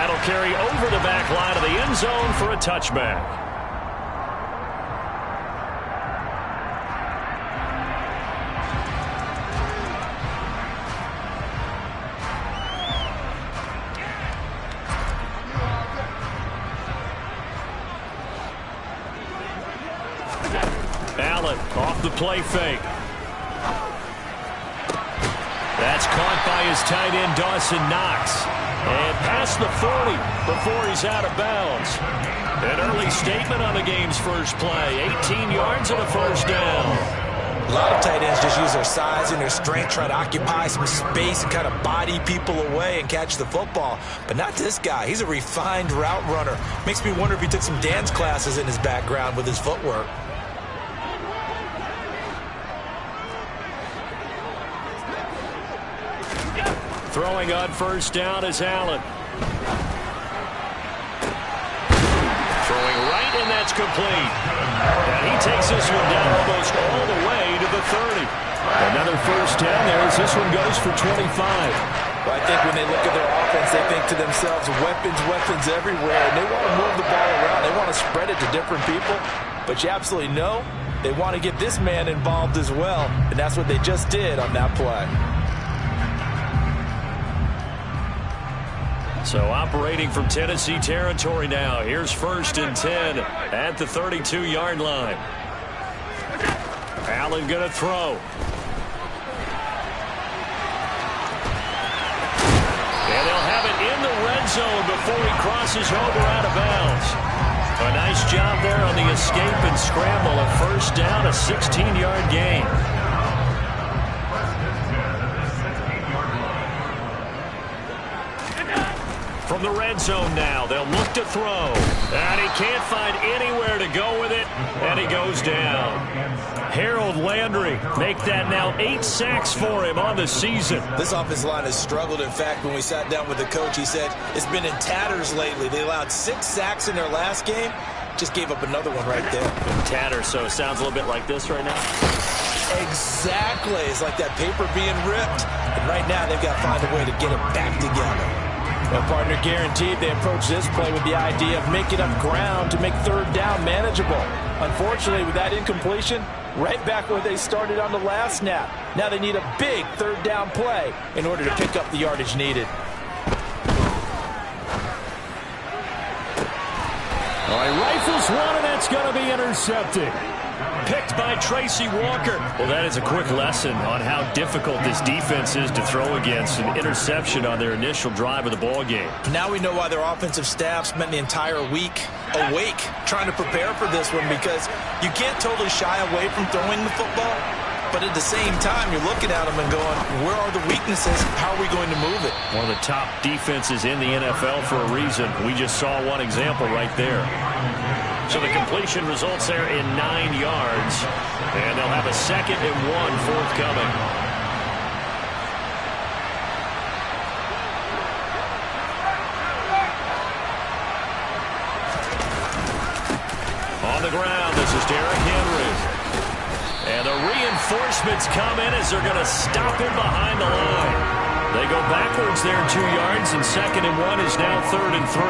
That'll carry over the back line of the end zone for a touchback. Allen off the play fake. That's caught by his tight end, Dawson Knox. And past the 40 before he's out of bounds. An early statement on the game's first play. 18 yards and a first down. A lot of tight ends just use their size and their strength, try to occupy some space and kind of body people away and catch the football. But not this guy. He's a refined route runner. Makes me wonder if he took some dance classes in his background with his footwork. Throwing on first down is Allen. Throwing right, and that's complete. And he takes this one down almost all the way to the 30. Another first down there as this one goes for 25. Well, I think when they look at their offense, they think to themselves, weapons everywhere, and they want to move the ball around. They want to spread it to different people. But you absolutely know they want to get this man involved as well, and that's what they just did on that play. So operating from Tennessee territory now. Here's 1st and 10 at the 32-yard line. Allen going to throw. And they'll have it in the red zone before he crosses over out of bounds. A nice job there on the escape and scramble. A first down, a 16-yard gain. From the red zone now, they'll look to throw. And he can't find anywhere to go with it, and he goes down. Harold Landry make that now 8 sacks for him on the season. This offensive line has struggled. In fact, when we sat down with the coach, he said it's been in tatters lately. They allowed 6 sacks in their last game. Just gave up another one right there. In tatters, so it sounds a little bit like this right now. Exactly. It's like that paper being ripped. And right now, they've got to find a way to get it back together. Well, partner, guaranteed they approach this play with the idea of making up ground to make 3rd down manageable. Unfortunately, with that incompletion, right back where they started on the last snap. Now they need a big 3rd down play in order to pick up the yardage needed. All right, rifles one, and that's going to be intercepted. Picked by Tracy Walker. Well, that is a quick lesson on how difficult this defense is to throw against. An interception on their initial drive of the ball game. Now we know why their offensive staff spent the entire week awake trying to prepare for this one, because you can't totally shy away from throwing the football, but at the same time you're looking at them and going, where are the weaknesses? How are we going to move it? One of the top defenses in the NFL for a reason. We just saw one example right there. So the completion results there in 9 yards. And they'll have a 2nd and 1 forthcoming. On the ground, this is Derrick Henry. And the reinforcements come in as they're going to stop him behind the line. They go backwards there 2 yards, and 2nd and 1 is now 3rd and 3.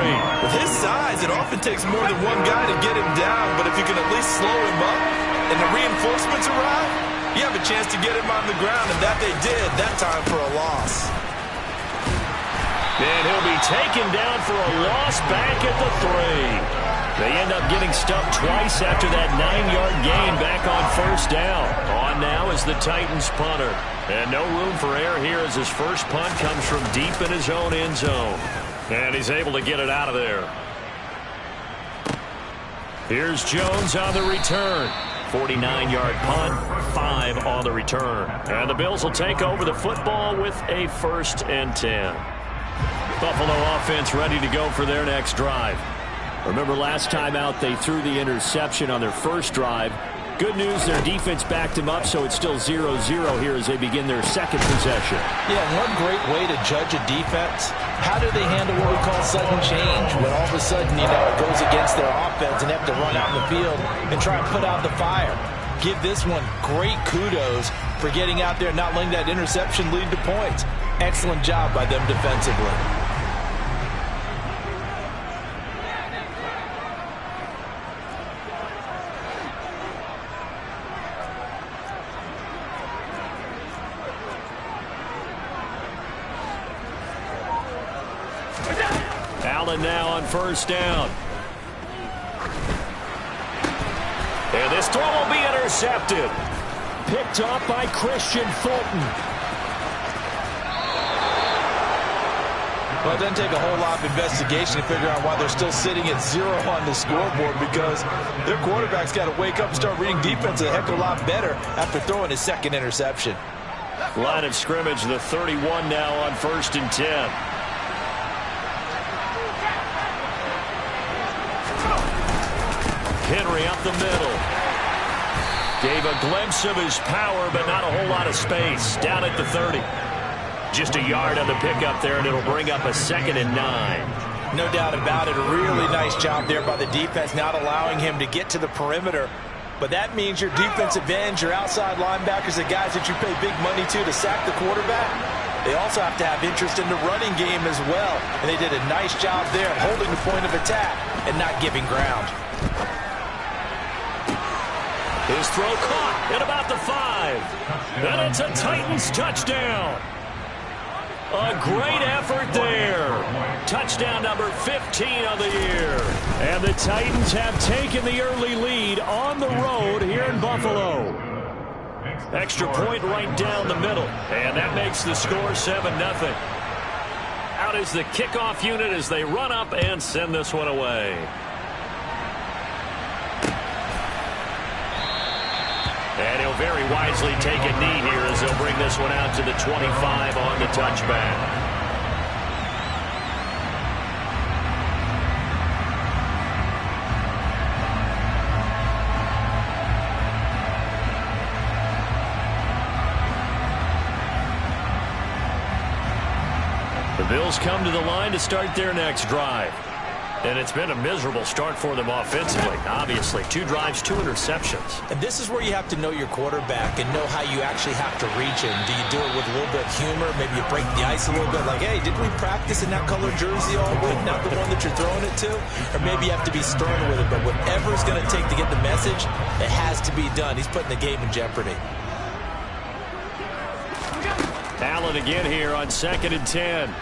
With his size, it often takes more than one guy to get him down, but if you can at least slow him up and the reinforcements arrive, you have a chance to get him on the ground, and that they did that time for a loss. And he'll be taken down for a loss back at the 3. They end up getting stuffed twice after that 9-yard gain back on 1st down. On now is the Titans punter. And no room for error here as his first punt comes from deep in his own end zone. And he's able to get it out of there. Here's Jones on the return. 49-yard punt, 5 on the return. And the Bills will take over the football with a 1st and 10. Buffalo offense ready to go for their next drive. Remember last time out they threw the interception on their first drive. Good news, their defense backed him up, so it's still 0-0 here as they begin their 2nd possession. Yeah, one great way to judge a defense, how do they handle what we call sudden change? When all of a sudden, you know, it goes against their offense and they have to run out in the field and try and put out the fire. Give this one great kudos for getting out there and not letting that interception lead to points. Excellent job by them defensively. Allen now on first down. And this throw will be intercepted. Picked off by Christian Fulton. Well, it doesn't take a whole lot of investigation to figure out why they're still sitting at 0 on the scoreboard, because their quarterback's got to wake up and start reading defense a heck of a lot better after throwing his second interception. Line of scrimmage, the 31 now on 1st and 10. Henry up the middle. Gave a glimpse of his power, but not a whole lot of space. Down at the 30. Just a yard on the pickup there, and it'll bring up a 2nd and 9. No doubt about it. A really nice job there by the defense, not allowing him to get to the perimeter. But that means your defensive ends, your outside linebackers, the guys that you pay big money to sack the quarterback, they also have to have interest in the running game as well. And they did a nice job there of holding the point of attack and not giving ground. His throw caught at about the 5. And it's a Titans touchdown. A great effort there. Touchdown number 15 of the year. And the Titans have taken the early lead on the road here in Buffalo. Extra point right down the middle. And that makes the score 7-0. Out is the kickoff unit as they run up and send this one away. And he'll very wisely take a knee here as they'll bring this one out to the 25 on the touchback. The Bills come to the line to start their next drive. And it's been a miserable start for them offensively. Obviously, 2 drives, 2 interceptions. And this is where you have to know your quarterback and know how you actually have to reach him. Do you do it with a little bit of humor? Maybe you break the ice a little bit, like, hey, didn't we practice in that color jersey all week, not the one that you're throwing it to? Or maybe you have to be stern with it, but whatever it's going to take to get the message, it has to be done. He's putting the game in jeopardy. Allen again here on 2nd and 10.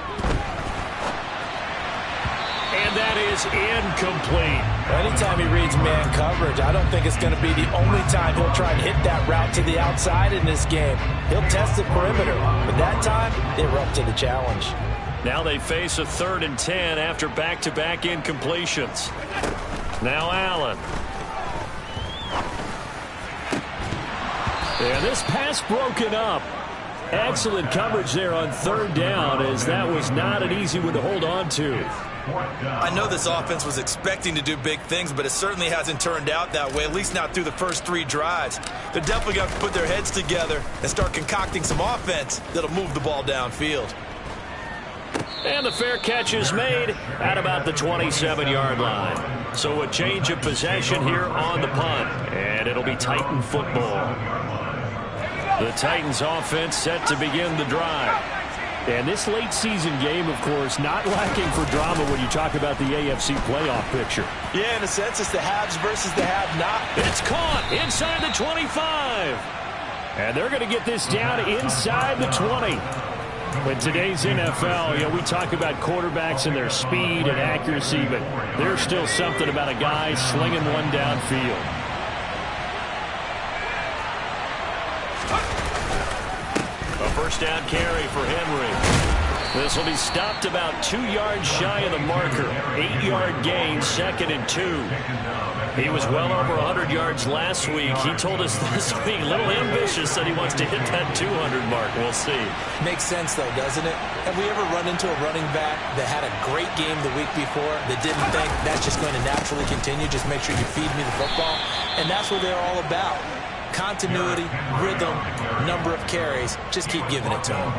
And that is incomplete. Anytime he reads man coverage, I don't think it's going to be the only time he'll try and hit that route to the outside in this game. He'll test the perimeter, but that time, they were up to the challenge. Now they face a 3rd and 10 after back-to-back incompletions. Now Allen. And this pass broken up. Excellent coverage there on 3rd down, as that was not an easy one to hold on to. I know this offense was expecting to do big things, but it certainly hasn't turned out that way, at least not through the first 3 drives. They're definitely going to put their heads together and start concocting some offense that'll move the ball downfield. And the fair catch is made at about the 27-yard line. So a change of possession here on the punt, and it'll be Titan football. The Titans offense set to begin the drive. And this late season game, of course, not lacking for drama when you talk about the AFC playoff picture. Yeah, in a sense, it's the haves versus the have-not. It's caught inside the 25. And they're going to get this down inside the 20. In today's NFL, we talk about quarterbacks and their speed and accuracy, but there's still something about a guy slinging one downfield. A first down carry for Henry. This will be stopped about 2 yards shy of the marker. 8-yard gain, 2nd and 2. He was well over 100 yards last week. He told us this week, a little ambitious, that he wants to hit that 200 mark. We'll see. Makes sense, though, doesn't it? Have we ever run into a running back that had a great game the week before that didn't think that's just going to naturally continue? Just make sure you feed me the football. And that's what they're all about. Continuity, rhythm, number of carries. Just keep giving it to them.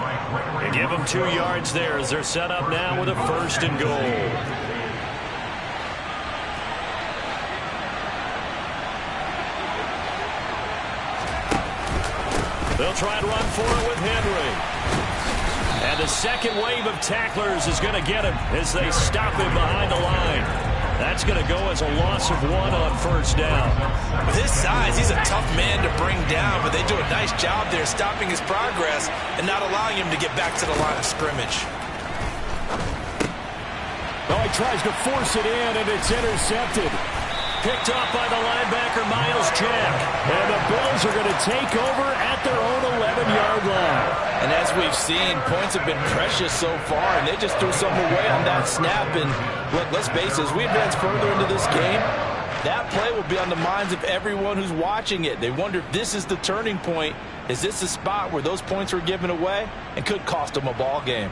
And give them 2 yards there as they're set up now with a 1st and goal. They'll try and run for it with Henry. And the second wave of tacklers is going to get him as they stop him behind the line. That's going to go as a loss of 1 on first down. With his size, he's a tough man to bring down, but they do a nice job there stopping his progress and not allowing him to get back to the line of scrimmage. Oh, he tries to force it in, and it's intercepted. Picked off by the linebacker, Myles Jack. And the Bills are going to take over at their own 11-yard line. And as we've seen, points have been precious so far, and they just threw something away on that snap. And look, let's face it, as we advance further into this game, that play will be on the minds of everyone who's watching it. They wonder if this is the turning point. Is this the spot where those points were given away and could cost them a ball game?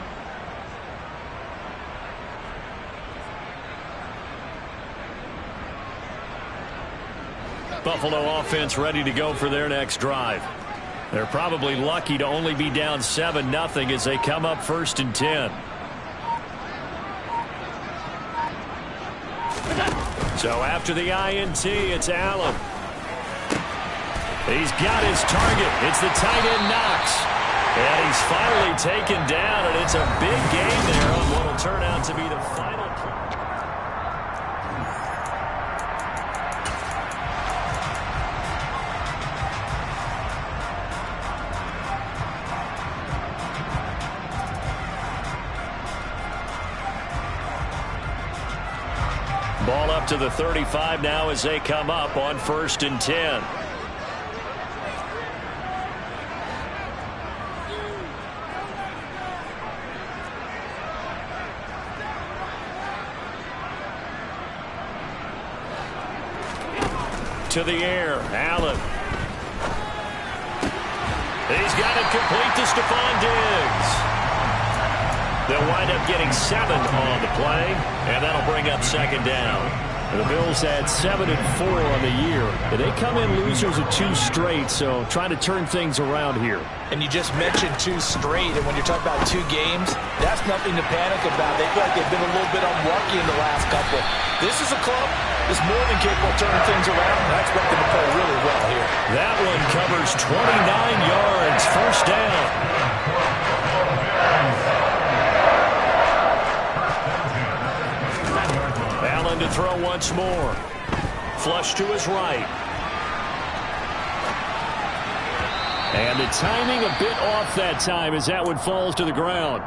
Buffalo offense ready to go for their next drive. They're probably lucky to only be down 7-0 as they come up 1st and 10. So after the INT, it's Allen. He's got his target. It's the tight end Knox. And he's finally taken down, and it's a big gain there on what will turn out to be the final play. Ball up to the 35 now as they come up on 1st and 10. To the air, Allen. He's got it complete to Stephon Diggs. They'll wind up getting 7 on the play, and that'll bring up 2nd down. The Bills had 7-4 on the year. They come in losers of 2 straight, so trying to turn things around here. And you just mentioned 2 straight, and when you're talking about 2 games, that's nothing to panic about. They feel like they've been a little bit unlucky in the last couple. This is a club that's more than capable of turning things around, and I expect them to play really well here. That one covers 29 yards, 1st down. Allen to throw once more. Flush to his right. And the timing a bit off that time as that one falls to the ground.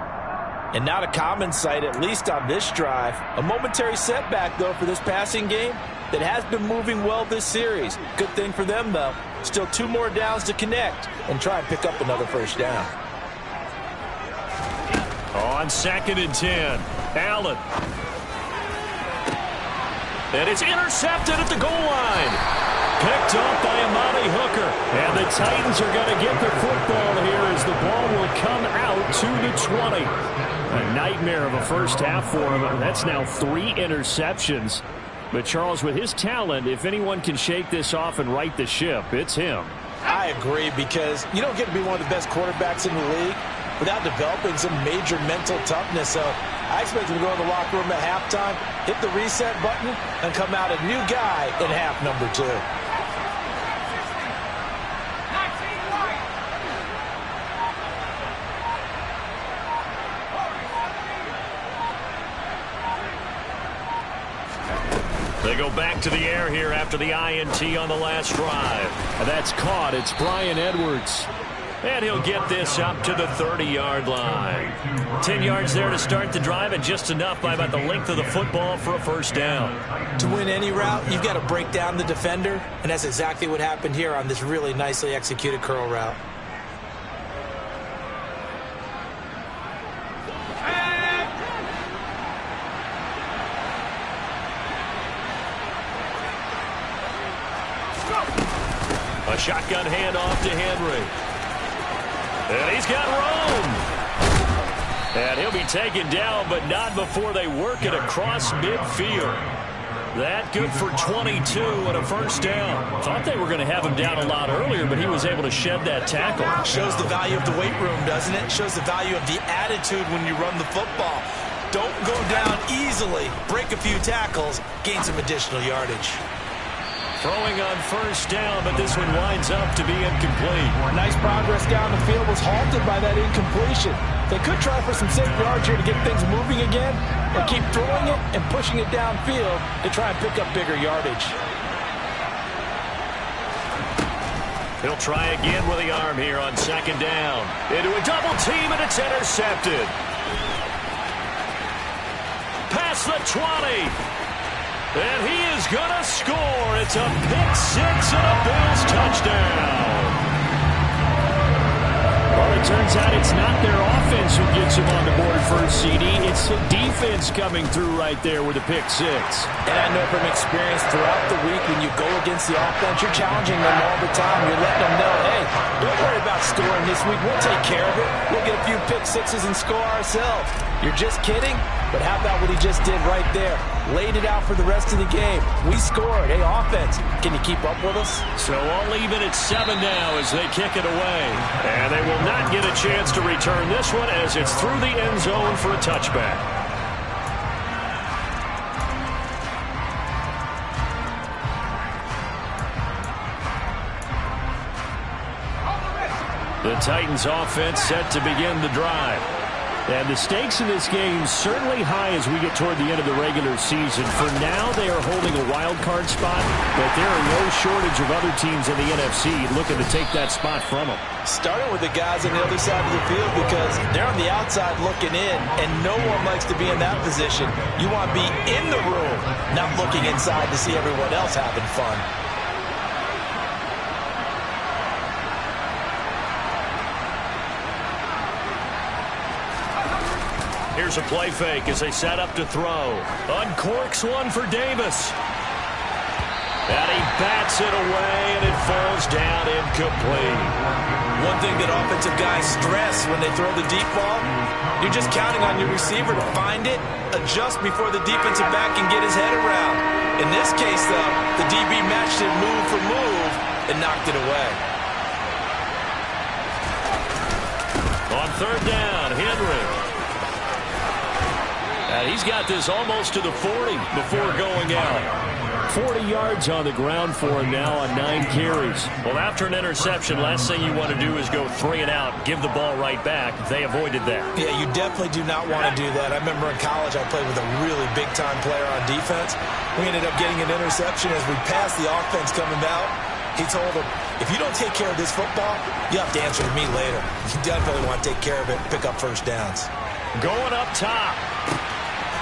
And not a common sight, at least on this drive. A momentary setback, though, for this passing game that has been moving well this series. Good thing for them, though. Still 2 more downs to connect and try and pick up another 1st down. On 2nd and 10, Allen. And it's intercepted at the goal line. Picked off by Amani Hooker. And the Titans are going to get the football here as the ball will come out to the 20. A nightmare of a first half for him. That's now 3 interceptions. But Charles, with his talent, if anyone can shake this off and right the ship, it's him. I agree, because you don't get to be one of the best quarterbacks in the league without developing some major mental toughness. So I expect him to go in the locker room at halftime, hit the reset button, and come out a new guy in half number 2. They go back to the air here after the INT on the last drive. And that's caught. It's Bryan Edwards. And he'll get this up to the 30-yard line. 10 yards there to start the drive, and just enough by about the length of the football for a 1st down. To win any route, you've got to break down the defender, and that's exactly what happened here on this really nicely executed curl route. A shotgun handoff to Henry. And he's got room. And he'll be taken down, but not before they work it across midfield. That good for 22 and a 1st down. Thought they were going to have him down a lot earlier, but he was able to shed that tackle. Shows the value of the weight room, doesn't it? Shows the value of the attitude when you run the football. Don't go down easily. Break a few tackles, gain some additional yardage. Throwing on 1st down, but this one winds up to be incomplete. Nice progress down the field, was halted by that incompletion. They could try for some safe yards here to get things moving again, or keep throwing it and pushing it downfield to try and pick up bigger yardage. He'll try again with the arm here on 2nd down. Into a double team, and it's intercepted. Pass across the 20. And he is going to score. It's a pick six and a Bills touchdown. Well, it turns out it's not their offense who gets him on the board first, CD. It's the defense coming through right there with a pick six. And I know from experience throughout the week, when you go against the offense, you're challenging them all the time. You're letting them know, hey, don't worry about scoring this week. We'll take care of it. We'll get a few pick sixes and score ourselves. You're just kidding? But how about what he just did right there? Laid it out for the rest of the game. We scored. Hey, offense, can you keep up with us? So all even at 7 now as they kick it away. And they will not get a chance to return this one as it's through the end zone for a touchback. The Titans offense set to begin the drive. And the stakes in this game certainly high as we get toward the end of the regular season. For now, they are holding a wild card spot, but there are no shortage of other teams in the NFC looking to take that spot from them. Starting with the guys on the other side of the field because they're on the outside looking in, and no one likes to be in that position. You want to be in the room, not looking inside to see everyone else having fun. Here's a play fake as they set up to throw. Uncorks one for Davis. And he bats it away, and it falls down incomplete. One thing that offensive guys stress when they throw the deep ball, you're just counting on your receiver to find it, adjust before the defensive back can get his head around. In this case, though, the DB matched it move for move and knocked it away. On third down, Henry. And he's got this almost to the 40 before going out. 40 yards on the ground for him now on 9 carries. Well, after an interception, last thing you want to do is go 3 and out, give the ball right back. They avoided that. Yeah, you definitely do not want to do that. I remember in college I played with a really big-time player on defense. We ended up getting an interception as we passed the offense coming out. He told him, if you don't take care of this football, you have to answer to me later. You definitely want to take care of it, pick up first downs. Going up top.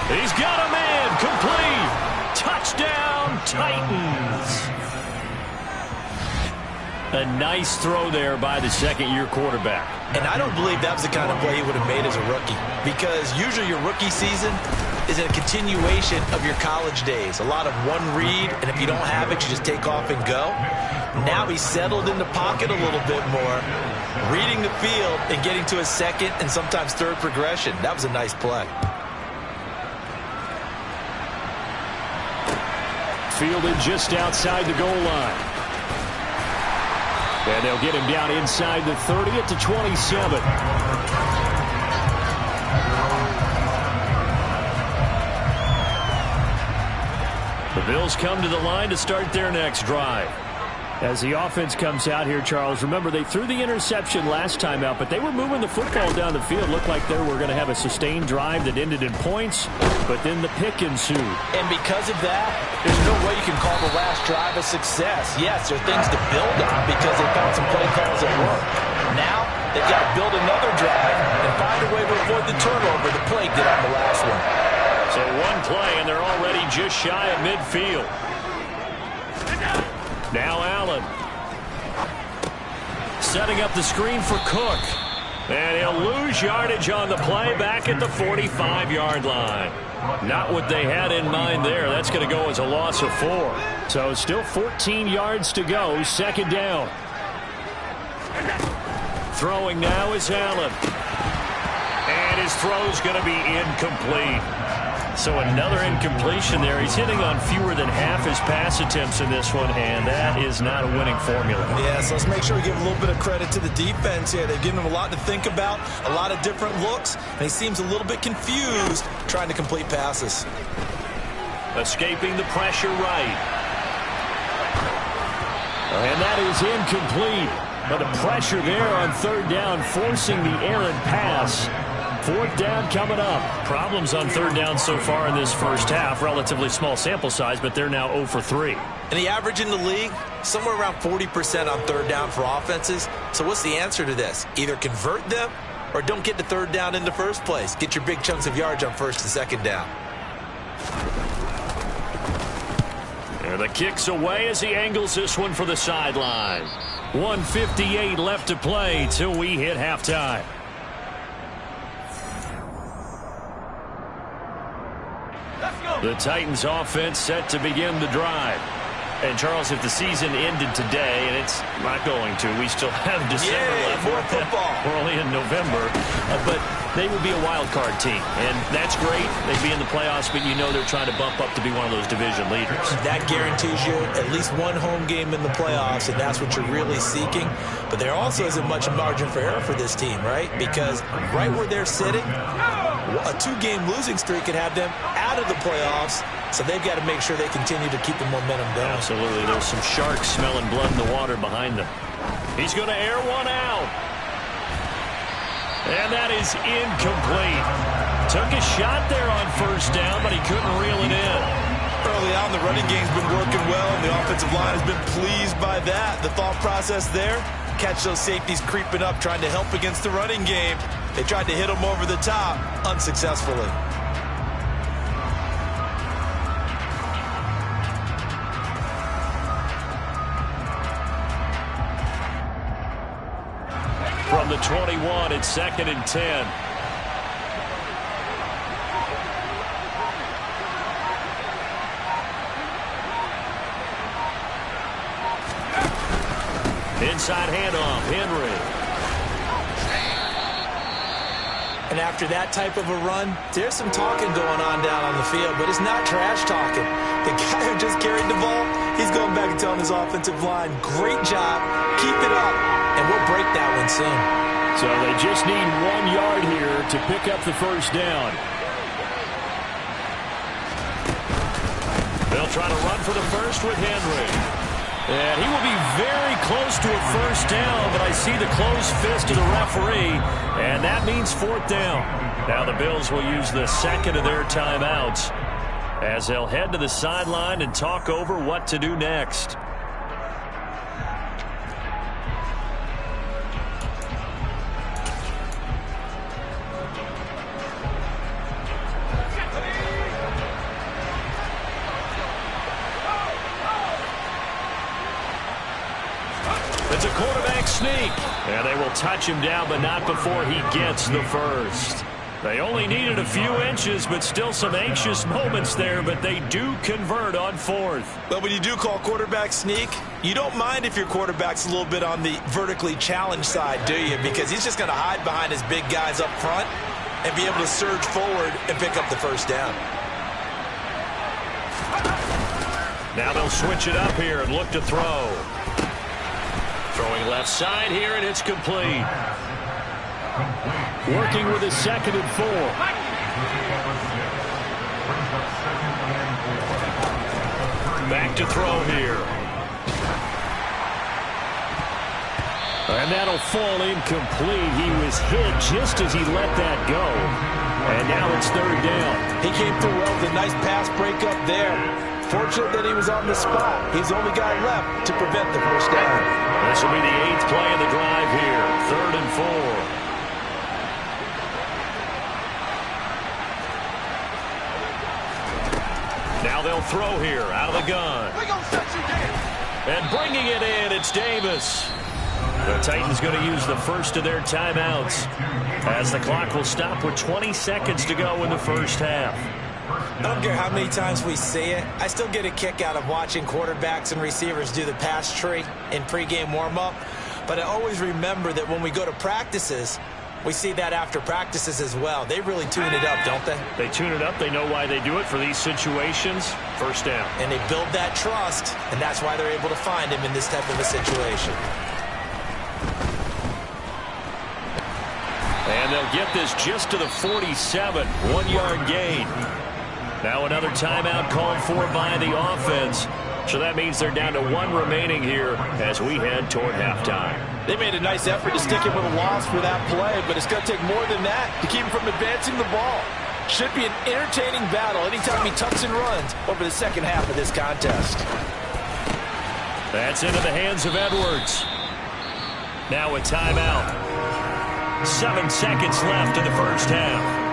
He's got a man, complete. Touchdown, Titans. A nice throw there by the second-year quarterback. And I don't believe that was the kind of play he would have made as a rookie, because usually your rookie season is a continuation of your college days. A lot of one read, and if you don't have it, you just take off and go. Now he's settled in the pocket a little bit more, reading the field and getting to a second and sometimes third progression. That was a nice play. Fielded just outside the goal line. And they'll get him down inside the 30 at the 27. The Bills come to the line to start their next drive. As the offense comes out here, Charles, remember they threw the interception last time out, but they were moving the football down the field. Looked like they were going to have a sustained drive that ended in points, but then the pick ensued. And because of that, there's no way you can call the last drive a success. Yes, there are things to build on because they found some play calls that work. Now, they've got to build another drive and find a way to avoid the turnover the Plague did on the last one. So one play, and they're already just shy of midfield. Now Allen. Setting up the screen for Cook. And he'll lose yardage on the play back at the 45-yard line. Not what they had in mind there. That's going to go as a loss of 4. So still 14 yards to go. Second down. Throwing now is Allen. And his throw's going to be incomplete. So another incompletion there. He's hitting on fewer than half his pass attempts in this one, and that is not a winning formula. Yeah, so let's make sure we give a little bit of credit to the defense here. They've given him a lot to think about, a lot of different looks, and he seems a little bit confused trying to complete passes. Escaping the pressure right. And that is incomplete. But the pressure there on third down, forcing the errant pass. Fourth down coming up. Problems on third down so far in this first half. Relatively small sample size, but they're now 0 for 3. And the average in the league, somewhere around 40% on third down for offenses. So what's the answer to this? Either convert them or don't get to third down in the first place. Get your big chunks of yards on first and second down. And the kick's away as he angles this one for the sideline. 1:58 left to play till we hit halftime. The Titans offense set to begin the drive. And, Charles, if the season ended today, and it's not going to, we still have December left. More football. We're only in November. But they would be a wild card team. And that's great. They'd be in the playoffs, but you know they're trying to bump up to be one of those division leaders. That guarantees you at least one home game in the playoffs, and that's what you're really seeking. But there also isn't much margin for error for this team, right? Because right where they're sitting, a 2-game losing streak could have them out of the playoffs. So they've got to make sure they continue to keep the momentum going. Absolutely. There's some sharks smelling blood in the water behind them. He's going to air one out. And that is incomplete. Took a shot there on first down, but he couldn't reel it in. Early on, the running game's been working well, and the offensive line has been pleased by that. The thought process there, catch those safeties creeping up, trying to help against the running game. They tried to hit them over the top, unsuccessfully. From the 21, it's 2nd and 10. Inside handoff, Henry. And after that type of a run, there's some talking going on down on the field, but it's not trash talking. The guy who just carried the ball, he's going back and telling his offensive line, great job, keep it up, and we'll break that one soon. So they just need 1 yard here to pick up the first down. They'll try to run for the first with Henry. And he will be very close to a first down, but I see the closed fist of the referee, and that means 4th down. Now the Bills will use the second of their timeouts as they'll head to the sideline and talk over what to do next. It's a quarterback sneak. And they will touch him down, but not before he gets the first. They only needed a few inches, but still some anxious moments there, but they do convert on 4th. But when you do call quarterback sneak, you don't mind if your quarterback's a little bit on the vertically challenged side, do you? Because he's just going to hide behind his big guys up front and be able to surge forward and pick up the first down. Now they'll switch it up here and look to throw. Throwing left side here, and it's complete. Working with his 2nd and 4. Back to throw here. And that'll fall incomplete. He was hit just as he let that go. And now it's 3rd down. He came through well with a nice pass breakup there. Fortunate that he was on the spot. He's the only guy left to prevent the first down. This will be the 8th play of the drive here. 3rd and 4. Now they'll throw here out of the gun. And bringing it in, it's Davis. The Titans going to use the first of their timeouts as the clock will stop with 20 seconds to go in the first half. I don't care how many times we see it. I still get a kick out of watching quarterbacks and receivers do the pass tree in pregame warm-up. But I always remember that when we go to practices, we see that after practices as well. They really tune it up, don't they? They tune it up. They know why they do it for these situations. First down. And they build that trust, and that's why they're able to find him in this type of a situation. And they'll get this just to the 47. 1 yard gain. Now another timeout called for by the offense. So that means they're down to 1 remaining here as we head toward halftime. They made a nice effort to stick him with a loss for that play, but it's going to take more than that to keep him from advancing the ball. Should be an entertaining battle anytime he tucks and runs over the second half of this contest. That's into the hands of Edwards. Now a timeout. 7 seconds left in the first half.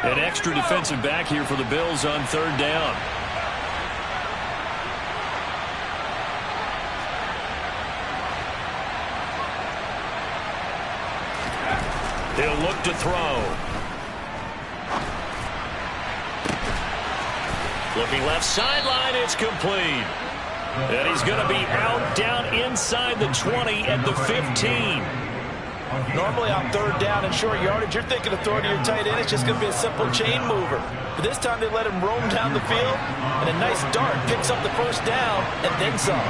An extra defensive back here for the Bills on third down. He'll look to throw. Looking left sideline, it's complete. And he's going to be out down inside the 20 at the 15. Normally on third down and short yardage, you're thinking of throwing to your tight end. It's just going to be a simple chain mover. But this time they let him roam down the field, and a nice dart picks up the first down and then some.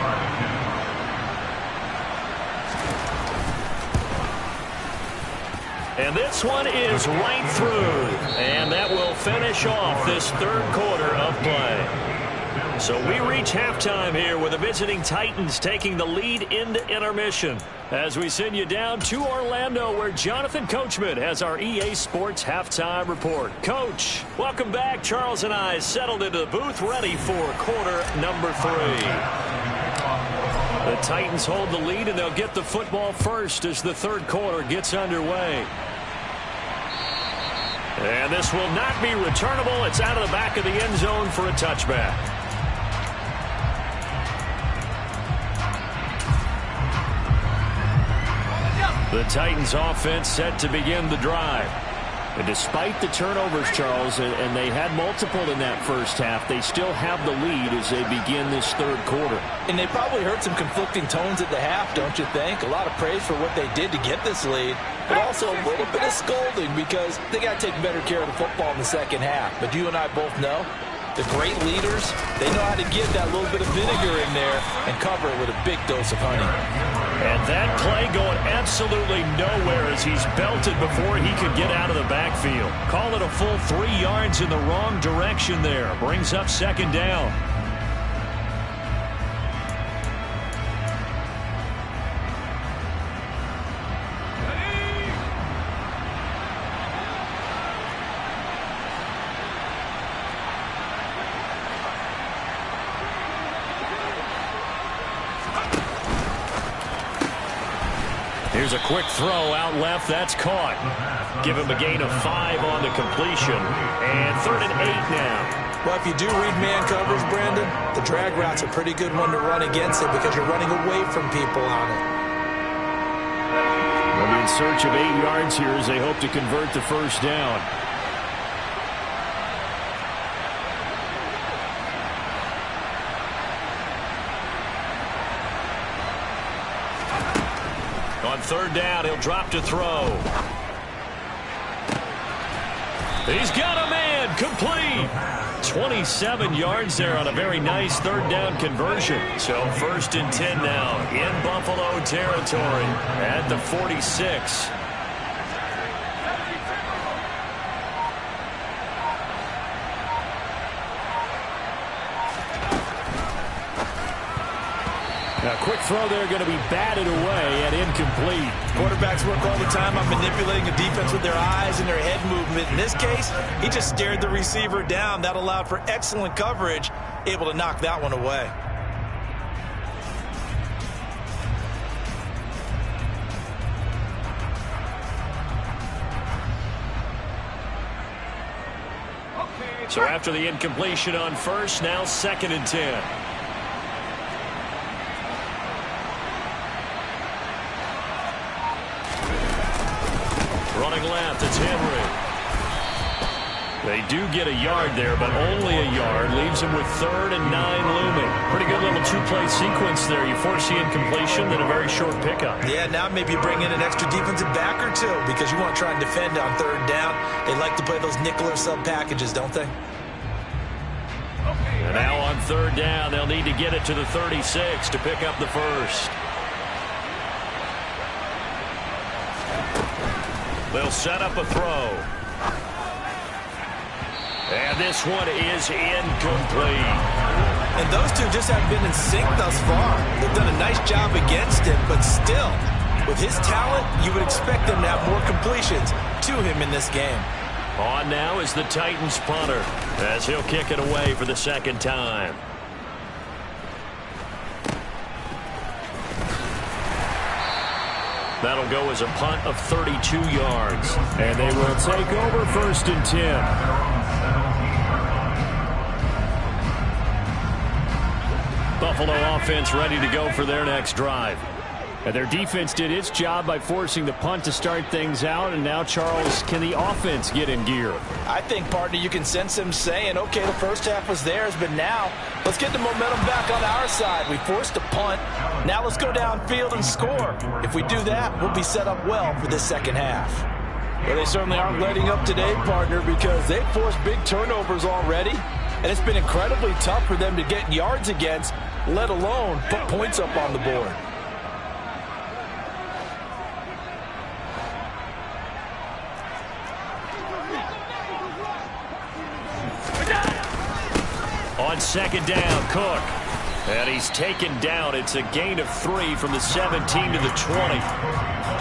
And this one is right through. And that will finish off this third quarter of play. So we reach halftime here with the visiting Titans taking the lead into intermission. As we send you down to Orlando, where Jonathan Coachman has our EA Sports Halftime Report. Coach, welcome back. Charles and I settled into the booth ready for quarter number 3. The Titans hold the lead, and they'll get the football first as the third quarter gets underway. And this will not be returnable. It's out of the back of the end zone for a touchback. The Titans offense set to begin the drive. And despite the turnovers, Charles, and they had multiple in that first half, they still have the lead as they begin this third quarter. And they probably heard some conflicting tones at the half, don't you think? A lot of praise for what they did to get this lead, but also a little bit of scolding because they got to take better care of the football in the second half. But you and I both know the great leaders, they know how to get that little bit of vinegar in there and cover it with a big dose of honey. And that play going absolutely nowhere as he's belted before he could get out of the backfield. Call it a full 3 yards in the wrong direction there. Brings up second down. Here's a quick throw out left. That's caught. Give him a gain of 5 on the completion. And 3rd and 8 now. Well, if you do read man coverage, Brandon, the drag route's a pretty good one to run against it because you're running away from people on it. They'll be in search of 8 yards here as they hope to convert the first down. On third down, he'll drop to throw. He's got a man, complete. 27 yards there on a very nice third down conversion. So 1st and 10 now in Buffalo territory at the 46. A quick throw there going to be batted away and incomplete. Quarterbacks work all the time on manipulating a defense with their eyes and their head movement. In this case, he just stared the receiver down. That allowed for excellent coverage, able to knock that one away. So after the incompletion on first, now 2nd and 10. Running left, it's Henry. They do get a yard there, but only a yard. Leaves him with 3rd and 9 looming. Pretty good little 2-play sequence there. You force the incompletion, then a very short pickup. Yeah, now maybe you bring in an extra defensive back or two because you want to try and defend on 3rd down. They like to play those nickel or sub packages, don't they? And now on 3rd down, they'll need to get it to the 36 to pick up the first. They'll set up a throw. And this one is incomplete. And those two just haven't been in sync thus far. They've done a nice job against him, but still, with his talent, you would expect them to have more completions to him in this game. On now is the Titans punter as he'll kick it away for the 2nd time. That'll go as a punt of 32 yards. And they will take over 1st and 10. Buffalo offense ready to go for their next drive. And their defense did its job by forcing the punt to start things out. And now, Charles, can the offense get in gear? I think, partner, you can sense him saying, okay, the first half was theirs, but now let's get the momentum back on our side. We forced a punt. Now let's go downfield and score. If we do that, we'll be set up well for this second half. Well, they certainly aren't letting up today, partner, because they've forced big turnovers already. And it's been incredibly tough for them to get yards against, let alone put points up on the board. On 2nd down, Cook. And he's taken down. It's a gain of 3 from the 17 to the 20.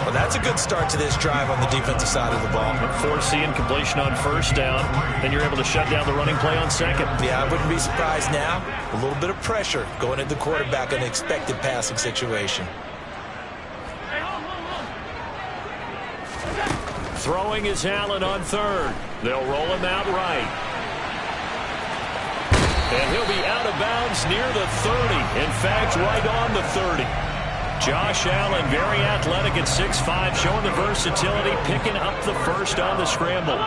Well, that's a good start to this drive on the defensive side of the ball. Forcing completion on 1st down. Then you're able to shut down the running play on 2nd. Yeah, I wouldn't be surprised now. A little bit of pressure going at the quarterback in an expected passing situation. Throwing is Allen on 3rd. They'll roll him out right. And he'll be out of bounds near the 30. In fact, right on the 30. Josh Allen, very athletic at 6'5", showing the versatility, picking up the first on the scramble.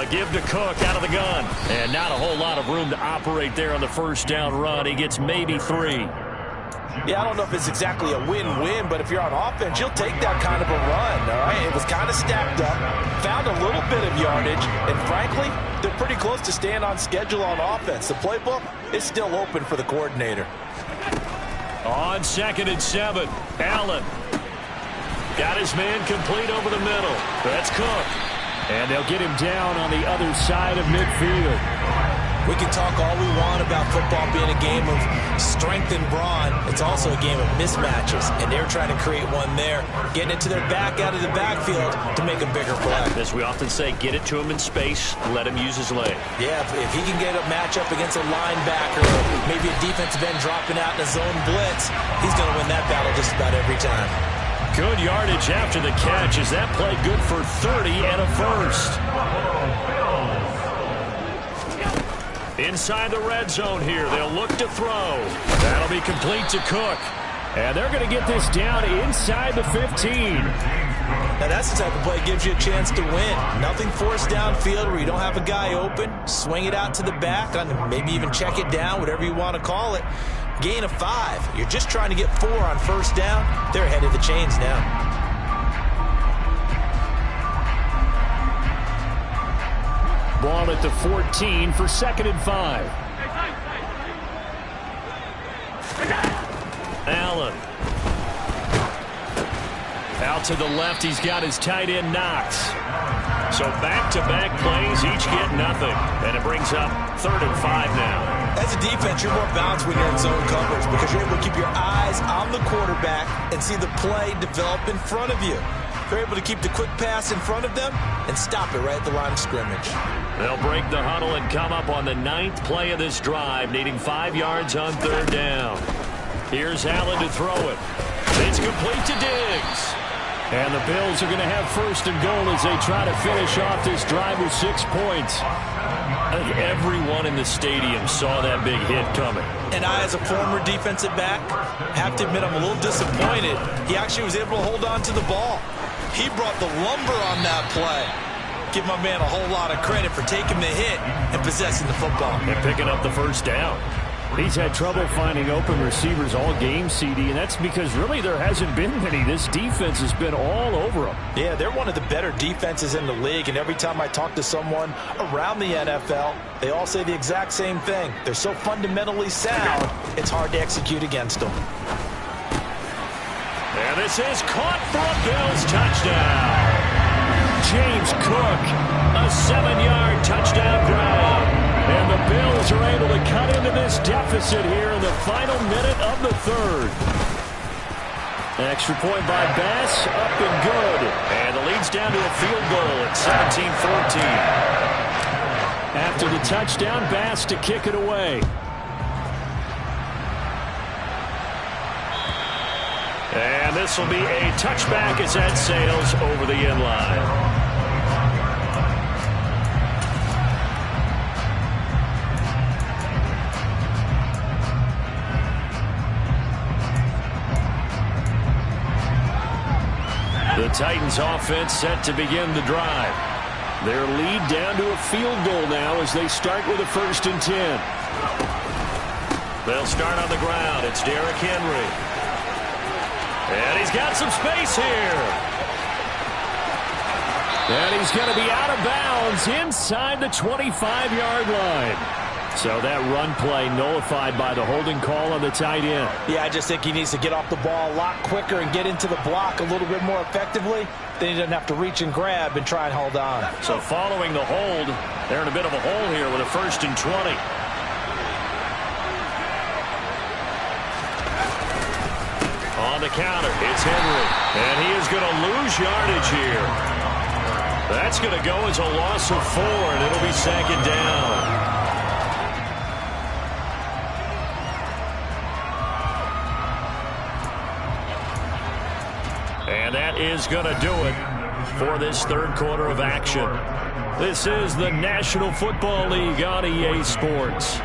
Give to Cook out of the gun. And not a whole lot of room to operate there on the 1st down run. He gets maybe 3. Yeah, I don't know if it's exactly a win-win, but if you're on offense, you'll take that kind of a run, all right? It was kind of stacked up, found a little bit of yardage, and frankly, they're pretty close to staying on schedule on offense. The playbook is still open for the coordinator. On 2nd and 7, Allen. Got his man complete over the middle. That's Cook. And they'll get him down on the other side of midfield. We can talk all we want about football being a game of strength and brawn. It's also a game of mismatches, and they're trying to create one there, getting it to their back out of the backfield to make a bigger play. As we often say, get it to him in space, let him use his leg. Yeah, if he can get a matchup against a linebacker or maybe a defensive end dropping out in a zone blitz, he's going to win that battle just about every time. Good yardage after the catch. Is that play good for 30 and a first? Inside the red zone here. They'll look to throw. That'll be complete to Cook. And they're going to get this down inside the 15. Now that's the type of play that gives you a chance to win. Nothing forced downfield where you don't have a guy open. Swing it out to the back, maybe even check it down, whatever you want to call it. Gain of 5. You're just trying to get 4 on 1st down. They're ahead of the chains now. Ball at the 14 for 2nd and 5. Allen. Out to the left, he's got his tight end Knox. So back-to-back plays, each get nothing. And it brings up 3rd and 5 now. As a defense, you're more balanced when you're in zone coverage because you're able to keep your eyes on the quarterback and see the play develop in front of you. They're able to keep the quick pass in front of them and stop it right at the line of scrimmage. They'll break the huddle and come up on the 9th play of this drive, needing 5 yards on 3rd down. Here's Allen to throw it. It's complete to Diggs. And the Bills are going to have 1st and goal as they try to finish off this drive with 6 points. I think everyone in the stadium saw that big hit coming. And I, as a former defensive back, have to admit I'm a little disappointed. He actually was able to hold on to the ball. He brought the lumber on that play. Give my man a whole lot of credit for taking the hit and possessing the football. And picking up the 1st down. He's had trouble finding open receivers all game, CD, and that's because really there hasn't been many. This defense has been all over them. Yeah, they're one of the better defenses in the league, and every time I talk to someone around the NFL, they all say the exact same thing. They're so fundamentally sound, it's hard to execute against them. And this is caught for a Bills touchdown. James Cook, a 7-yard touchdown grab. And the Bills are able to cut into this deficit here in the final minute of the 3rd. Extra point by Bass, up and good. And the lead's down to a field goal at After the touchdown, Bass to kick it away. And this will be a touchback as that sails over the end line. The Titans offense set to begin the drive. Their lead down to a field goal now as they start with a 1st and 10. They'll start on the ground. It's Derrick Henry. And he's got some space here. And he's going to be out of bounds inside the 25-yard line. So that run play nullified by the holding call on the tight end. Yeah, I just think he needs to get off the ball a lot quicker and get into the block a little bit more effectively. Then he doesn't have to reach and grab and try and hold on. So following the hold, they're in a bit of a hole here with a 1st and 20. On the counter, it's Henry. And he is going to lose yardage here. That's going to go as a loss of 4, and it'll be 2nd down. And that is going to do it for this 3rd quarter of action. This is the National Football League on EA Sports.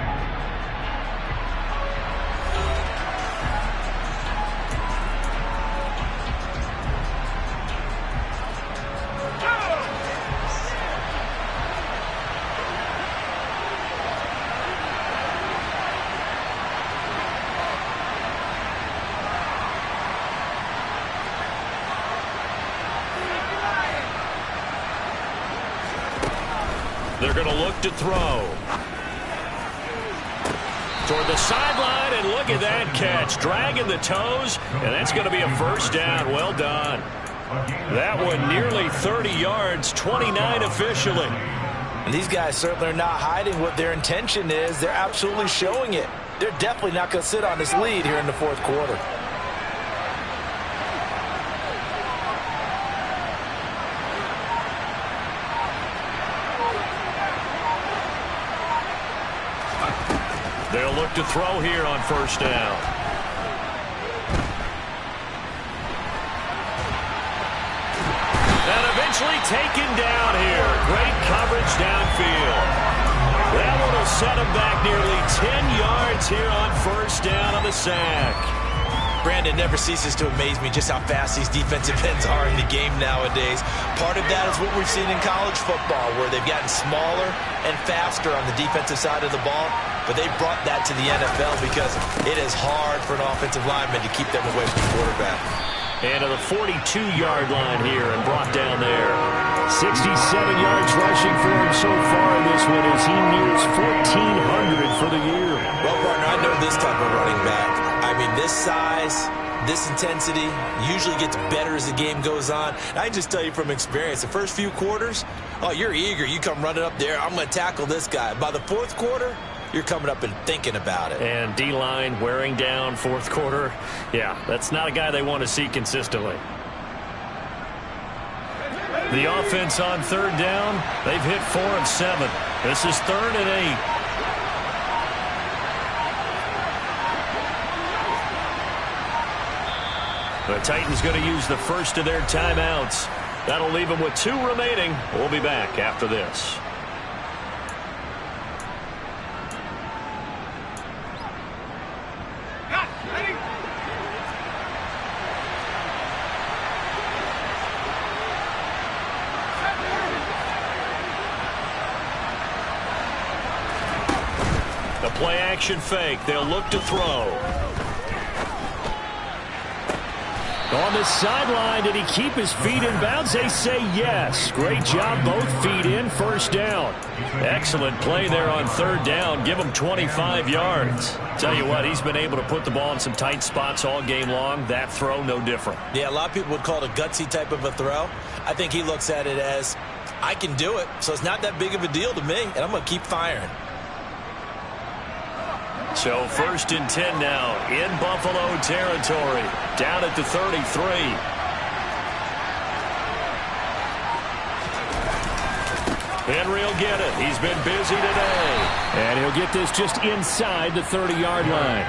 They're going to look to throw. Toward the sideline, and look at that catch. Dragging the toes, and that's going to be a 1st down. Well done. That one nearly 30 yards, 29 officially. And these guys certainly are not hiding what their intention is. They're absolutely showing it. They're definitely not going to sit on this lead here in the 4th quarter. They'll look to throw here on 1st down. And eventually taken down here. Great coverage downfield. That one will set him back nearly 10 yards here on 1st down on the sack. Brandon, never ceases to amaze me just how fast these defensive ends are in the game nowadays. Part of that is what we've seen in college football, where they've gotten smaller and faster on the defensive side of the ball, but they've brought that to the NFL because it is hard for an offensive lineman to keep them away from the quarterback. And to the 42-yard line here and brought down there. 67 yards rushing for him so far in this one as he nears 1,400 for the year. Well, partner, I know this type of running back. I mean, this size, this intensity usually gets better as the game goes on. I can just tell you from experience, the first few quarters, oh, you're eager. You come running up there, I'm going to tackle this guy. By the 4th quarter, you're coming up and thinking about it. And D-line wearing down 4th quarter. Yeah, that's not a guy they want to see consistently. The offense on 3rd down, they've hit 4 of 7. This is 3rd and 8. The Titans going to use the first of their timeouts. That'll leave them with 2 remaining. We'll be back after this. The play action fake. They'll look to throw. On the sideline, did he keep his feet in bounds? They say yes. Great job, both feet in, 1st down. Excellent play there on 3rd down. Give him 25 yards. Tell you what, he's been able to put the ball in some tight spots all game long. That throw, no different. Yeah, a lot of people would call it a gutsy type of a throw. I think he looks at it as, I can do it, so it's not that big of a deal to me, and I'm going to keep firing. So 1st and 10 now in Buffalo territory. Down at the 33. Henry will get it. He's been busy today. And he'll get this just inside the 30-yard line.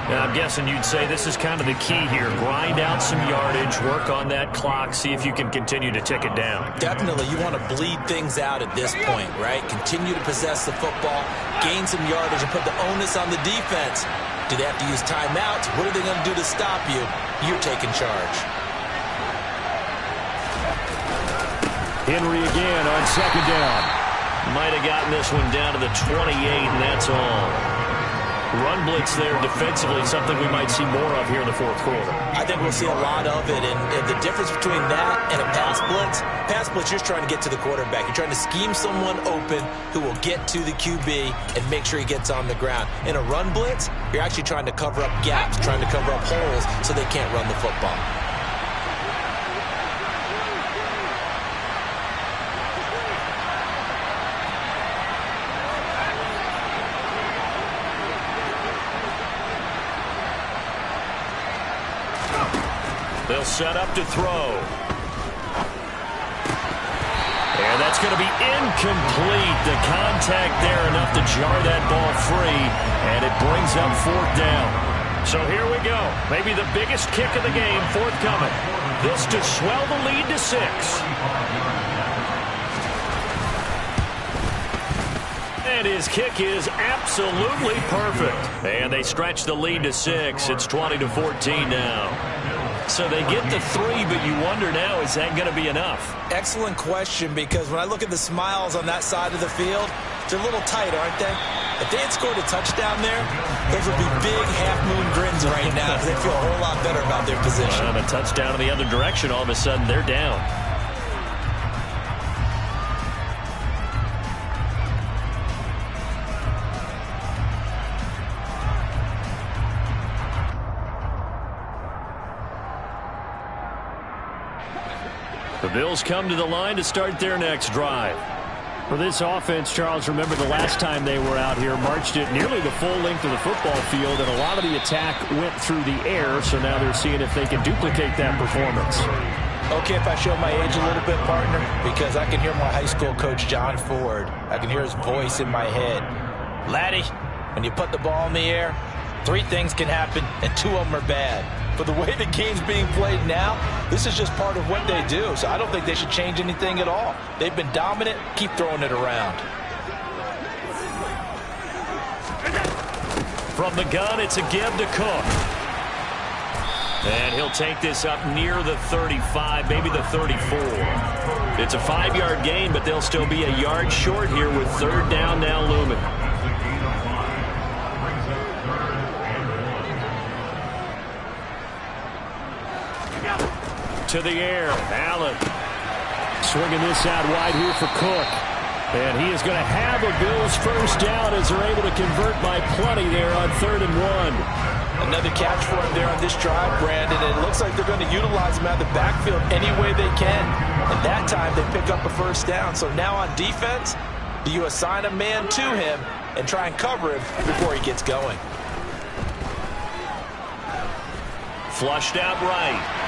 Now, I'm guessing you'd say this is kind of the key here. Grind out some yardage, work on that clock, see if you can continue to tick it down. Definitely, you want to bleed things out at this point, right? Continue to possess the football, gain some yardage, and put the onus on the defense. Do they have to use timeouts? What are they going to do to stop you? You're taking charge. Henry again on second down. Might have gotten this one down to the 28, and that's all. Run blitz there defensively, something we might see more of here in the fourth quarter. I think we'll see a lot of it, and the difference between that and a pass blitz, you're just trying to get to the quarterback. You're trying to scheme someone open who will get to the QB and make sure he gets on the ground. In a run blitz, you're actually trying to cover up gaps, trying to cover up holes so they can't run the football. They'll set up to throw. And that's going to be incomplete. The contact there enough to jar that ball free, and it brings up fourth down. So here we go. Maybe the biggest kick of the game forthcoming. This to swell the lead to 6. And his kick is absolutely perfect. And they stretch the lead to 6. It's 20-14 now. So they get the 3, but you wonder now, is that going to be enough? Excellent question, because when I look at the smiles on that side of the field, they're a little tight, aren't they? If they had scored a touchdown there, those would be big half-moon grins right now because they feel a whole lot better about their position. A touchdown in the other direction, all of a sudden they're down. The Bills come to the line to start their next drive. For this offense, Charles, remember the last time they were out here, marched it nearly the full length of the football field, and a lot of the attack went through the air, so now they're seeing if they can duplicate that performance. Okay, if I show my age a little bit, partner, because I can hear my high school coach, John Ford. I can hear his voice in my head. Laddie, when you put the ball in the air, 3 things can happen, and 2 of them are bad. But the way the game's being played now, this is just part of what they do. So I don't think they should change anything at all. They've been dominant. Keep throwing it around. From the gun, it's a give to Cook. And he'll take this up near the 35, maybe the 34. It's a 5-yard gain, but they'll still be a yard short here with third down now looming. To the air, Allen. Swinging this out wide here for Cook. And he is going to have a Bills first down as they're able to convert by plenty there on 3rd and 1. Another catch for him there on this drive, Brandon. And it looks like they're going to utilize him out of the backfield any way they can. And that time they pick up a first down. So now on defense, do you assign a man to him and try and cover him before he gets going? Flushed out right.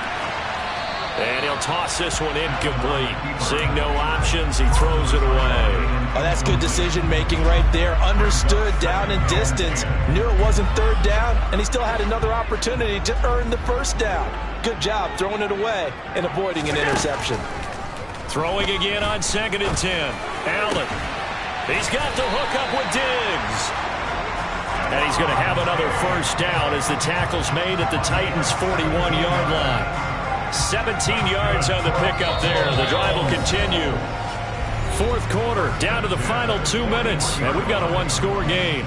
And he'll toss this one incomplete. Seeing no options, he throws it away. Oh, that's good decision-making right there. Understood down and distance. Knew it wasn't 3rd down, and he still had another opportunity to earn the first down. Good job throwing it away and avoiding an interception. Throwing again on 2nd and 10. Allen. He's got the hook up with Diggs. And he's going to have another first down as the tackle's made at the Titans' 41-yard line. 17 yards on the pickup there. The drive will continue. Fourth quarter, down to the final 2 minutes, and we've got a 1-score game.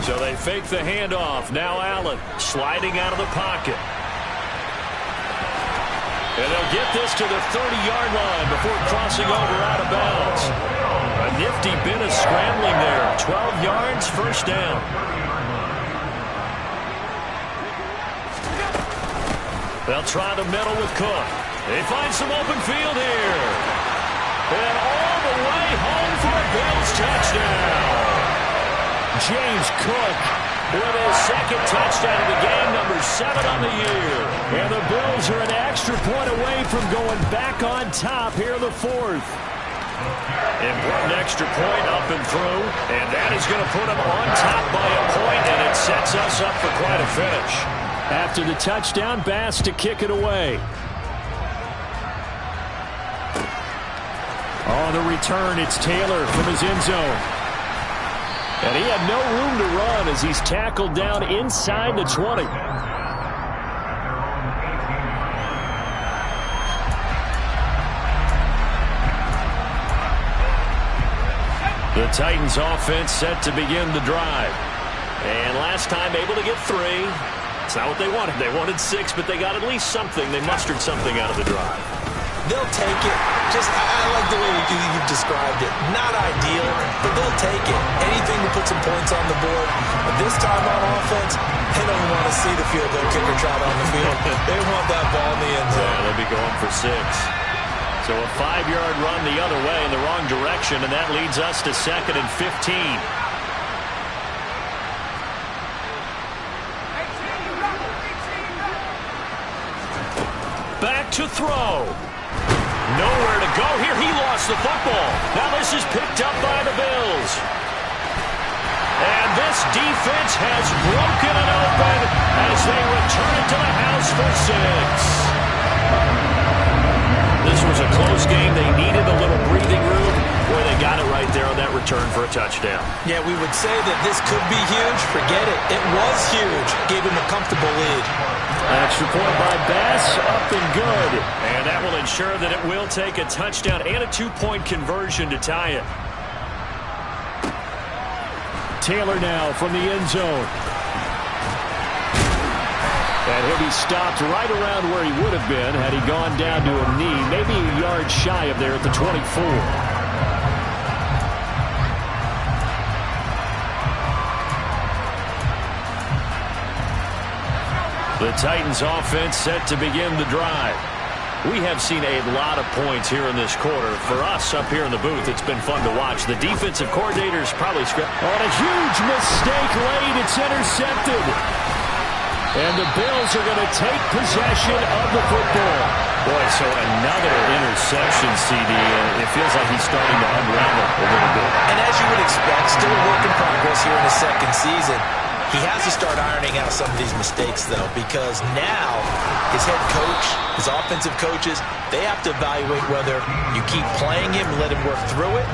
So they fake the handoff. Now Allen sliding out of the pocket. And they'll get this to the 30-yard line before crossing over out of bounds. A nifty bit of scrambling there. 12 yards, first down. They'll try the middle with Cook. They find some open field here. And all the way home for a Bills touchdown. James Cook with his second touchdown of the game, number 7 on the year. And the Bills are an extra point away from going back on top here in the fourth. Important extra point up and through, and that is going to put them on top by a point, and it sets us up for quite a finish. After the touchdown, Bass to kick it away. On the return, it's Taylor from his end zone. And he had no room to run as he's tackled down inside the 20. The Titans offense set to begin the drive. And last time able to get 3. It's not what they wanted. They wanted 6, but they got at least something. They mustered something out of the drive. They'll take it. I like the way you've described it. Not ideal, but they'll take it. Anything to put some points on the board. But this time on offense, they don't want to see the field goal kicker trot on the field. They want that ball in the end zone. Yeah, they'll be going for 6. So a 5-yard run the other way in the wrong direction, and that leads us to 2nd and 15. Back to throw. Nowhere to go here. He lost the football. Now this is picked up by the Bills. And this defense has broken it open as they return it to the house for 6. This was a close game. They needed a little breathing room. Boy, they got it right there on that return for a touchdown. Yeah, we would say that this could be huge. Forget it. It was huge. Gave him a comfortable lead. Extra point by Bass, up and good. And that will ensure that it will take a touchdown and a 2-point conversion to tie it. Taylor now from the end zone. And he'll be stopped right around where he would have been had he gone down to a knee, maybe a yard shy of there at the 24. The Titans offense set to begin the drive. We have seen a lot of points here in this quarter. For us up here in the booth, it's been fun to watch. The defensive coordinator's probably on a huge mistake late. It's intercepted. And the Bills are going to take possession of the football. Boy, so another interception, CD. It feels like he's starting to unravel a little bit. And as you would expect, still a work in progress here in his second season. He has to start ironing out some of these mistakes, though, because now his head coach, his offensive coaches, they have to evaluate whether you keep playing him and let him work through it,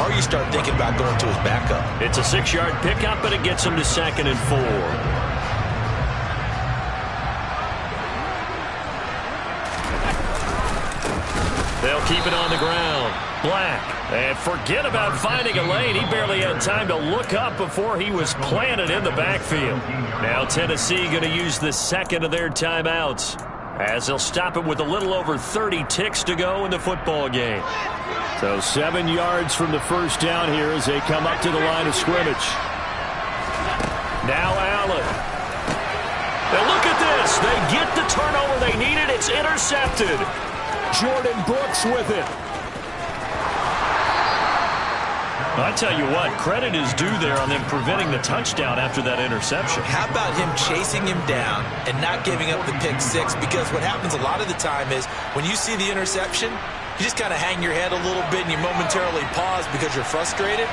or you start thinking about going to his backup. It's a 6-yard pickup, but it gets him to 2nd and 4. They'll keep it on the ground. Black. And forget about finding a lane. He barely had time to look up before he was planted in the backfield. Now Tennessee going to use the second of their timeouts as they'll stop it with a little over 30 ticks to go in the football game. So 7 yards from the first down here as they come up to the line of scrimmage. Now Allen. And look at this. They get the turnover they needed. It's intercepted. Jordan Brooks with it. I tell you what, credit is due there on them preventing the touchdown after that interception. How about him chasing him down and not giving up the pick 6? Because what happens a lot of the time is when you see the interception, you just kind of hang your head a little bit and you momentarily pause because you're frustrated.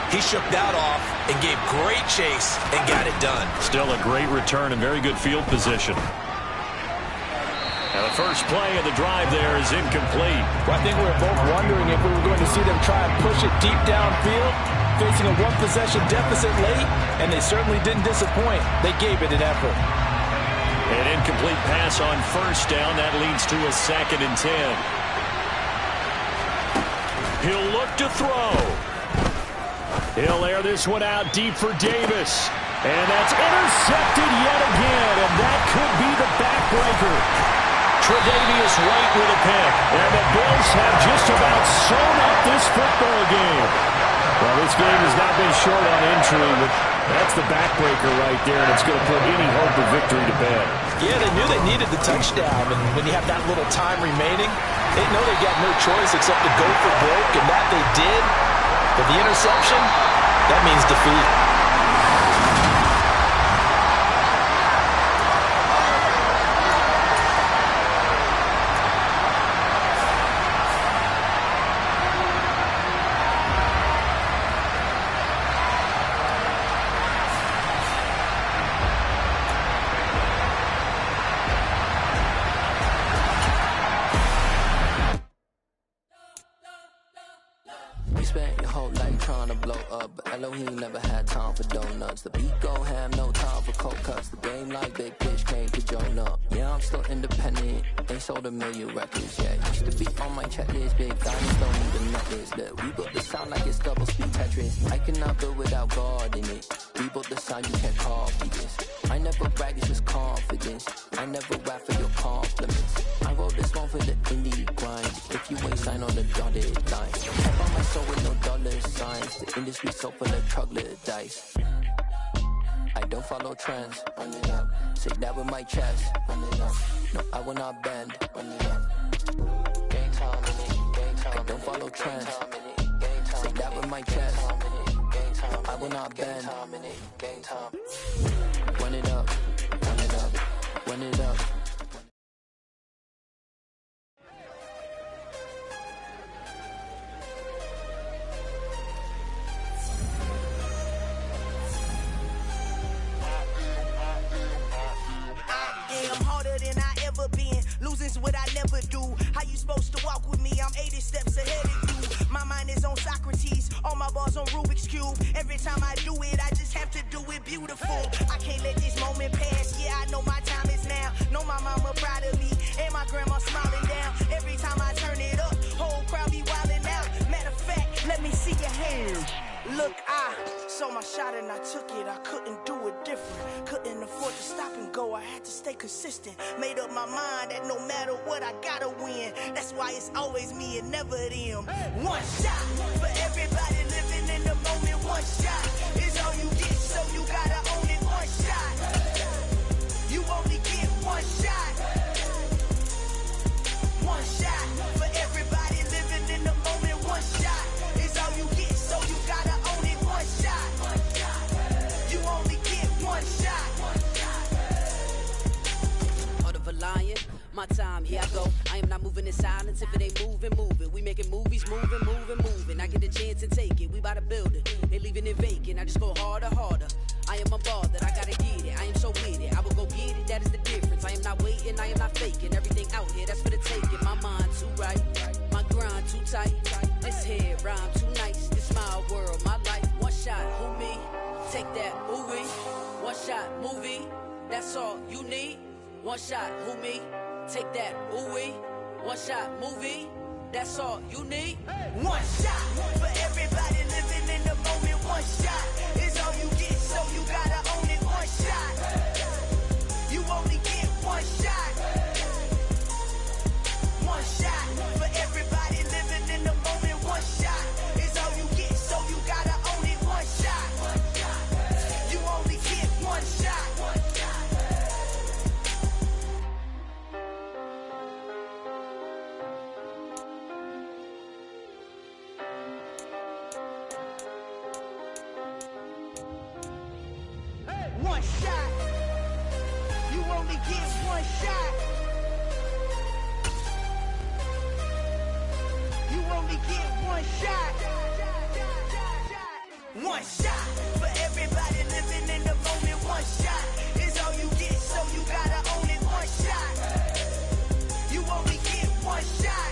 He shook that off and gave great chase and got it done. Still a great return and very good field position. Now the first play of the drive there is incomplete. Well, I think we were both wondering if we were going to see them try and push it deep downfield, facing a one-possession deficit late, and they certainly didn't disappoint. They gave it an effort. An incomplete pass on first down. That leads to a 2nd and 10. He'll look to throw. He'll air this one out deep for Davis. And that's intercepted yet again, and that could be the backbreaker. Tre'Davious White with a pick. And the Bills have just about sewn up this football game. Well, this game has not been short on entry, but that's the backbreaker right there, and it's going to put any hope of victory to bed. Yeah, they knew they needed the touchdown, and when you have that little time remaining, they know they got no choice except to go for broke, and that they did. But the interception, that means defeat. up, but Elohim never had time for donuts. The beat go ham, no time for cold cuts. The game like Big Fish came to Jonah. Yeah, I'm still independent, ain't sold a million records yet. Used to be on my checklist, big diamonds don't need a necklace. Look, we built the sound like it's double speed Tetris. I cannot build without God in it. We built the sound, you can't copy this. I never brag, it's just confidence. I never rap for your compliments. I wrote this one for the indie grind. If you ain't sign on the dotted line, I found my soul with no dollar signs. The industry so full of troglodytes. I don't follow trends. Run it up. Say that with my chest. Run it up. No, I will not bend. Run it up. Gang time in it. Gang time. I don't follow trends. Say that with my chest. No, I will not bend. Gang time. Run it up. Run it up. Run it up. Losing's what I never do. How you supposed to walk with me? I'm 80 steps ahead of you. My mind is on Socrates, all my bars on Rubik's Cube. Every time I do it, I just have to do it beautiful. I can't let this moment pass. Yeah, I know my time is now. Know my mama proud of me, and my grandma smiling down. Every time I turn it up, whole crowd be wilding out. Matter of fact, let me see your hands. Look, I saw my shot and I took it. I couldn't do it different. Couldn't afford to stop and go. I had to stay consistent. Made up my mind that no matter what, I gotta win. That's why it's always me and never them. One shot for everybody living in the moment. One shot is all you get, so you gotta own it. One shot. You only get one shot. One shot for everybody living in the moment. One shot is all you get, so you gotta own it. One shot. You only get one shot. Heart of a lion, my time, here I go. I am not moving in silence. If it ain't moving, moving. We making movies, moving. I get a chance and take it. We bout to build it. They leaving it vacant. I just go harder. I am a ball that I gotta get it. I am so with it. I will go get it. That is the difference. I am not waiting. I am not faking. Everything out here, that's for the taking. My mind too right. My grind too tight. This head rhyme too nice. This my world, my life. One shot, who me? Take that, ooh-wee. One shot, movie. That's all you need. One shot, who me? Take that, ooh-wee. One shot, movie. That's all you need. One shot for everybody living in the moment. One shot is all you get, so you gotta own it. One shot. You only get one shot. One shot for everybody living in the moment. One shot is all you get, so you gotta own it. One shot. You only get one shot. One shot. You only get one shot. You only get one shot. One shot for everybody living in the moment. One shot is all you get, so you gotta own it. One shot. You only get one shot.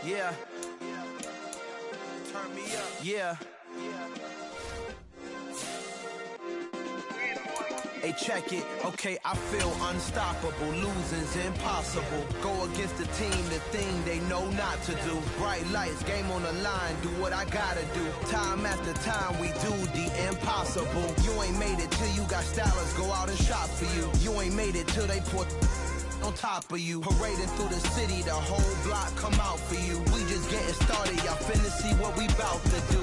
Yeah. Turn me up. Yeah. Hey, check it. Okay, I feel unstoppable. Losing's impossible. Go against the team, the thing they know not to do. Bright lights, game on the line. Do what I gotta do. Time after time, we do the impossible. You ain't made it till you got stylers go out and shop for you. You ain't made it till they put on top of you. Parading through the city, the whole block come out for you. We just getting started, y'all finna see what we bout to do.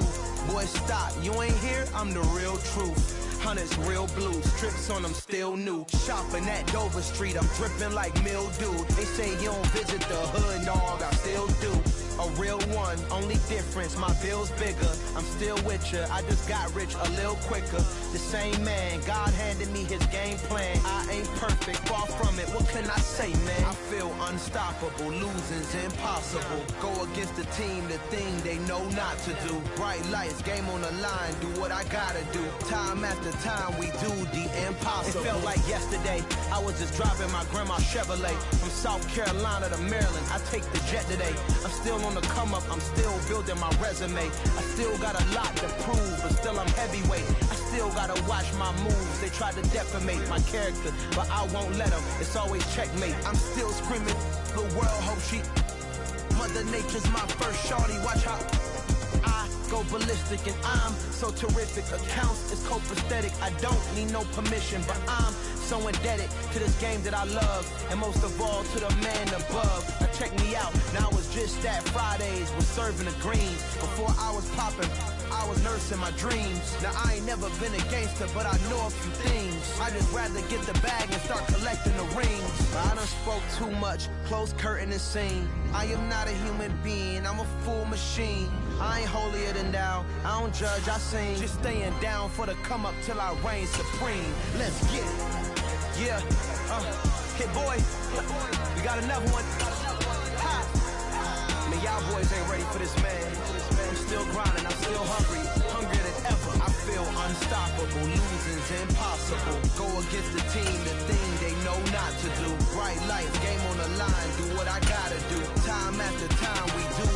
Boy, stop, you ain't here, I'm the real truth. Hunters real blue, strips on them still new. Shopping at Dover Street, I'm dripping like mildew. They say you don't visit the hood, dog, I still do. a real one, only difference, my bill's bigger. I'm still with ya, I just got rich a little quicker. The same man, God handed me his game plan. I ain't perfect, far from it, what can I say, man? I feel unstoppable, losing's impossible. Go against the team, the thing they know not to do. Bright lights, game on the line, do what I gotta do. Time after time, we do the impossible. It felt like yesterday, I was just driving my grandma's Chevrolet. From South Carolina to Maryland, I take the jet today. I'm still on the come up, I'm still building my resume. I still got a lot to prove, but still I'm heavyweight. I still gotta watch my moves. They try to defamate my character, but I won't let them. It's always checkmate. I'm still screaming, the world hope she. Mother Nature's my first shorty, watch how I go ballistic and I'm so terrific. Accounts is copacetic, I don't need no permission, but I'm so indebted to this game that I love, and most of all to the man above. Now check me out, now I was just at Fridays, was serving the greens. Before I was popping, I was nursing my dreams. Now I ain't never been a gangster, but I know a few things. I just rather get the bag and start collecting the rings. But I done spoke too much, close curtain and scene. I am not a human being, I'm a full machine. I ain't holier than thou, I don't judge, I sing. Just staying down for the come up till I reign supreme. Let's get it. Yeah, Hit Boy, we got another one. Ha. Man, y'all boys ain't ready for this, man. I'm still grinding, I'm still hungry, hungrier than ever. I feel unstoppable, losing's impossible. Go against the team, the thing they know not to do. Bright lights, game on the line, do what I gotta do. Time after time, we do